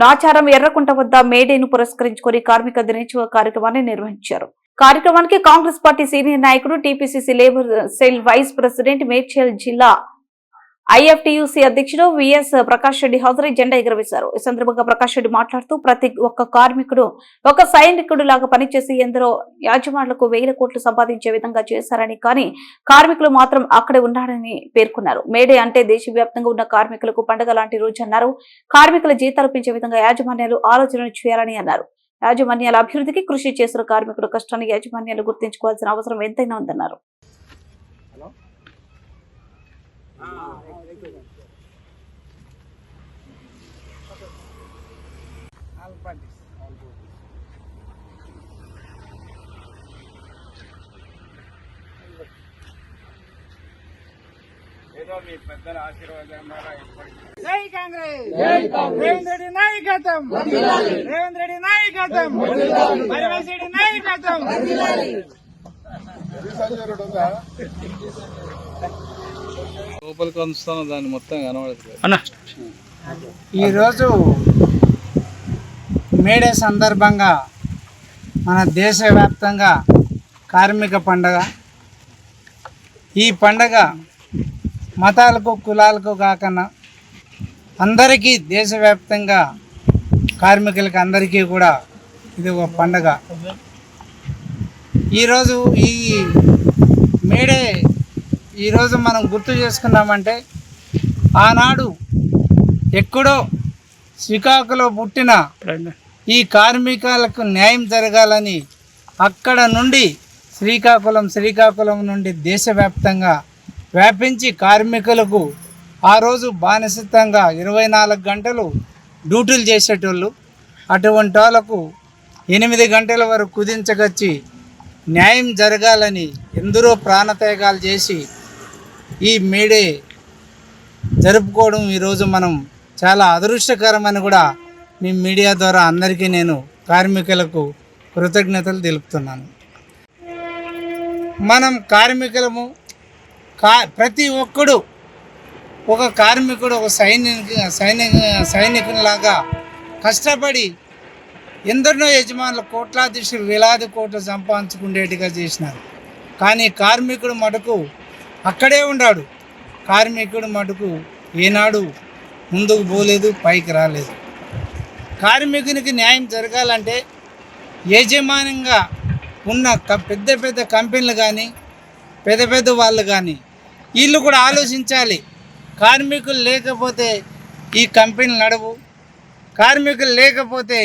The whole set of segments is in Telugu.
నాచారం ఎర్రకుంట వద్ద మేడేను పురస్కరించుకుని కార్మిక దినోత్సవ కార్యక్రమాన్ని నిర్వహించారు. కార్యక్రమానికి కాంగ్రెస్ పార్టీ సీనియర్ నాయకుడు TPCC labour cell vice president Medchal జిల్లా ఐఎఫ్టీయూసీ అధ్యక్షుడు విఎస్ ప్రకాష్ రెడ్డి హాజరై జెండా ఎగురవేశారు. ఈ సందర్భంగా ప్రకాష్ రెడ్డి మాట్లాడుతూ ప్రతి ఒక్క కార్మికుడు ఒక సైనికుడు లాగా పనిచేసి ఎందరో యాజమానులకు 1000 కోట్లు సంపాదించే విధంగా చేశారని, కానీ కార్మికులు మాత్రం అక్కడే ఉన్నారని పేర్కొన్నారు. మేడే అంటే దేశవ్యాప్తంగా ఉన్న కార్మికులకు పండుగ లాంటి రోజు అన్నారు. కార్మికుల జీతాలు పెంచే విధంగా యాజమాన్యాలు ఆలోచనలు చేయాలని అన్నారు. యాజమాన్యాల అభివృద్ధికి కృషి చేసిన కార్మికుల కష్టాన్ని యాజమాన్యాలు గుర్తించుకోవాల్సిన అవసరం ఎంతైనా ఉందన్నారు. జై కాంగ్రెస్, రేవంత్ రెడ్డి నాయకత్వం, రేవంత్ రెడ్డి నాయకత్వం, పరమేశ్ రెడ్డి నాయకత్వం. లోపలికి వస్తాను దాన్ని మొత్తం కనబడదు. ఈరోజు మేడే సందర్భంగా మన దేశవ్యాప్తంగా కార్మిక పండగ. ఈ పండగ మతాలకు కులాలకు కాకుండా అందరికీ దేశవ్యాప్తంగా కార్మికులకి అందరికీ కూడా ఇది ఒక పండగ. ఈరోజు ఈ మేడే ఈరోజు మనం గుర్తు చేసుకున్నామంటే ఆనాడు ఎక్కడో శ్రీకాకుళంలో పుట్టిన ఈ కార్మికులకు న్యాయం జరగాలని అక్కడ నుండి శ్రీకాకుళం నుండి దేశవ్యాప్తంగా వ్యాపించి కార్మికులకు ఆ రోజు బానిసత్వంగా 24 గంటలు డ్యూటీలు చేసేటోళ్ళు. అటువంటి వాళ్ళకు 8 గంటల వరకు కుదించగచ్చి న్యాయం జరగాలని ఎందరో ప్రాణత్యాగాలు చేసి ఈ మేడే జరుపుకోవడం ఈరోజు మనం చాలా అదృష్టకరమని కూడా మీ మీడియా ద్వారా అందరికీ నేను కార్మికులకు కృతజ్ఞతలు తెలుపుతున్నాను. మనం కార్మికులము ప్రతి ఒక్కడు ఒక కార్మికుడు ఒక సైనికునిలాగా కష్టపడి ఎందరినో యజమానులు కోట్లాధీశులు వేలాది కోట్లు సంపాదించుకునేట్టుగా చేసినారు. కానీ కార్మికుడు మటుకు అక్కడే ఉన్నాడు. కార్మికుడు మటుకు ఏనాడు ముందుకు పోలేదు, పైకి రాలేదు. కార్మికునికి న్యాయం జరగాలంటే యజమానంగా ఉన్న పెద్ద పెద్ద కంపెనీలు కానీ పెద్ద పెద్ద వాళ్ళు కానీ వీళ్ళు కూడా ఆలోచించాలి. కార్మికులు లేకపోతే ఈ కంపెనీలు నడవు, కార్మికులు లేకపోతే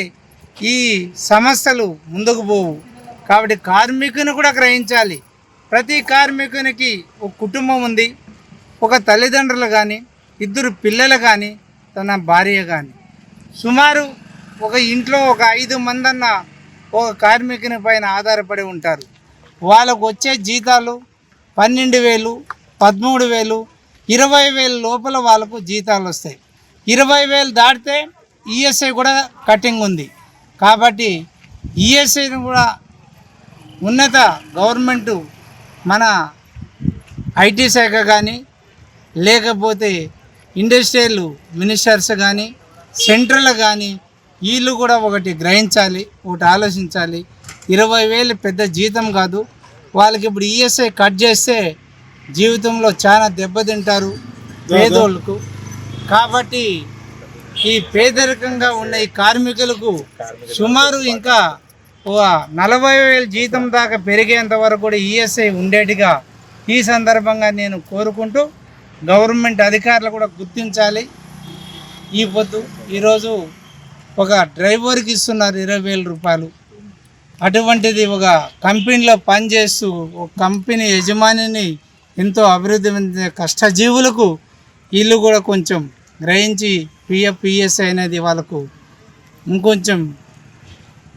ఈ సంస్థలు ముందుకు పోవు. కాబట్టి కార్మికుని కూడా గ్రహించాలి. ప్రతి కార్మికునికి ఒక కుటుంబం ఉంది, ఒక తల్లిదండ్రులు కానీ 2 పిల్లలు కానీ తన భార్య కానీ, సుమారు ఒక ఇంట్లో ఒక 5 మందన్న ఒక కార్మికుని పైన ఆధారపడి ఉంటారు. వాళ్ళకు వచ్చే జీతాలు 12,000, 13,000, 20,000 లోపల వాళ్ళకు జీతాలు వస్తాయి. 20,000 దాటితే ఈఎస్ఐ కూడా కటింగ్ ఉంది. కాబట్టి ఈఎస్ఐని కూడా ఉన్నత గవర్నమెంటు మన ఐటీ శాఖ కానీ లేకపోతే ఇండస్ట్రియల్ మినిస్టర్స్ కానీ సెంట్రల్ కానీ వీళ్ళు కూడా ఒకటి గ్రహించాలి, ఒకటి ఆలోచించాలి. 20,000 పెద్ద జీతం కాదు. వాళ్ళకి ఇప్పుడు ఈఎస్ఐ కట్ చేస్తే జీవితంలో చాలా దెబ్బతింటారు పేదోళ్ళకు. కాబట్టి ఈ పేదరికంగా ఉన్న ఈ కార్మికులకు సుమారు ఇంకా 40,000 జీతం దాకా పెరిగేంత వరకు కూడా ఈఎస్ఐ ఉండేట్టుగా ఈ సందర్భంగా నేను కోరుకుంటూ గవర్నమెంట్ అధికారులు కూడా గుర్తించాలి. ఈ పొద్దు ఈరోజు ఒక డ్రైవర్కి ఇస్తున్నారు 20,000 రూపాయలు. అటువంటిది ఒక కంపెనీలో పనిచేస్తూ ఒక కంపెనీ యజమానిని ఎంతో అభివృద్ధి చెందిన కష్టజీవులకు వీళ్ళు కూడా కొంచెం గ్రహించి పిఎఫ్ పిఎస్ఐ అనేది వాళ్ళకు ఇంకొంచెం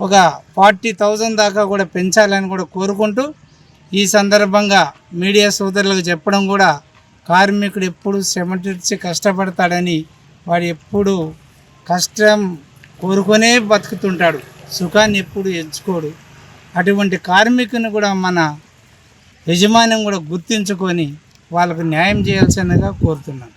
ఒక 40,000 దాకా కూడా పెంచాలని కూడా కోరుకుంటూ ఈ సందర్భంగా మీడియా సోదరులకు చెప్పడం కూడా కార్మికుడు ఎప్పుడు శ్రమటించి కష్టపడతాడని, వాడు ఎప్పుడు కష్టం కోరుకునే బతుకుతుంటాడు, సుఖాన్ని ఎప్పుడు ఎంచుకోడు. అటువంటి కార్మికుని కూడా మన యజమాన్యం కూడా గుర్తించుకొని వాళ్ళకు న్యాయం చేయాల్సిందిగా కోరుతున్నాను.